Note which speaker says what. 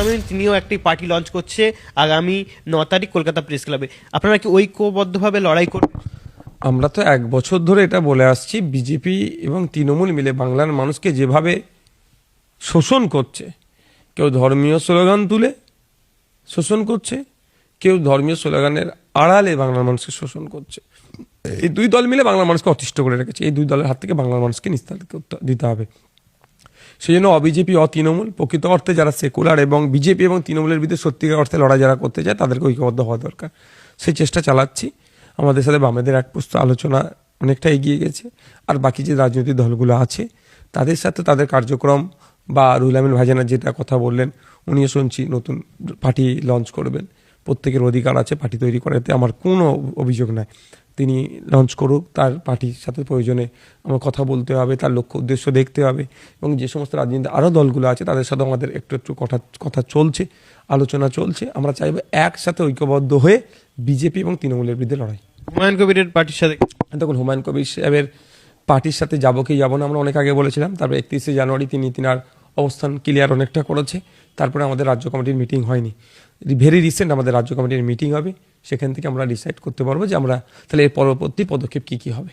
Speaker 1: আমিন তিনিও একটি party launch করছে আগামী 9 তারিখ কলকাতা প্রেস ক্লাবে। আপনারা কি ঐক্যবদ্ধভাবে লড়াই করবেন?
Speaker 2: আমরা তো 1 বছর ধরে এটা বলে আসছি, বিজেপি এবং তৃণমূল মিলে বাংলার মানুষকে যেভাবে শোষণ করছে, কেউ ধর্মীয় স্লোগান তুলে শোষণ করছে, কেউ ধর্মীয় স্লোগানের আড়ালে বাংলার মানুষকে শোষণ করছে। এই দুই দল মিলে বাংলার মানুষকে অতিষ্ঠ করে রেখেছে। এই দুই দলের হাত থেকে বাংলার মানুষকে নিস্তারিত দিতে হবে। সেই জন্য অবিজেপি অতৃণমূল প্রকৃত অর্থে যারা সেকুলার এবং বিজেপি এবং তৃণমূলের বিরুদ্ধে সত্যিকার অর্থে লড়াই যারা করতে চায় তাদেরকে ঐক্যবদ্ধ হওয়া দরকার। সেই চেষ্টা চালাচ্ছি। আমাদের সাথে বামেদের এক প্রস্তুত আলোচনা অনেকটা এগিয়ে গেছে। আর বাকি যে রাজনৈতিক দলগুলো আছে তাদের সাথে তাদের কার্যক্রম বা রুহুল আমিন ভাইজানের যেটা কথা বললেন, উনিও শুনছি নতুন পার্টি লঞ্চ করবেন। প্রত্যেকের অধিকার আছে পার্টি তৈরি করাতে, আমার কোনো অভিযোগ নাই। তিনি লঞ্চ করুক, তার পার্টির সাথে প্রয়োজনে আমার কথা বলতে হবে, তার লক্ষ্য উদ্দেশ্য দেখতে হবে। এবং যে সমস্ত রাজনীতি আরও দলগুলো আছে তাদের সাথে আমাদের একটু একটু কথা চলছে, আলোচনা চলছে। আমরা চাইবো একসাথে ঐক্যবদ্ধ হয়ে বিজেপি এবং তৃণমূলের বিরুদ্ধে লড়াই।
Speaker 1: হুমায়ুন কবিরের পার্টির সাথে
Speaker 2: দেখুন, হুমায়ুন কবির সাহেবের পার্টির সাথে যাবো কি যাবো না আমরা অনেক আগে বলেছিলাম। তারপরে 31শে জানুয়ারি তিনার অবস্থান ক্লিয়ার অনেকটা করেছে। তারপরে আমাদের রাজ্য কমিটির মিটিং হয়নি, ভেরি রিসেন্ট আমাদের রাজ্য কমিটির মিটিং হবে। সেখান থেকে আমরা ডিসাইড করতে পারবো যে আমরা তাহলে এর পরবর্তী পদক্ষেপ কী কী হবে।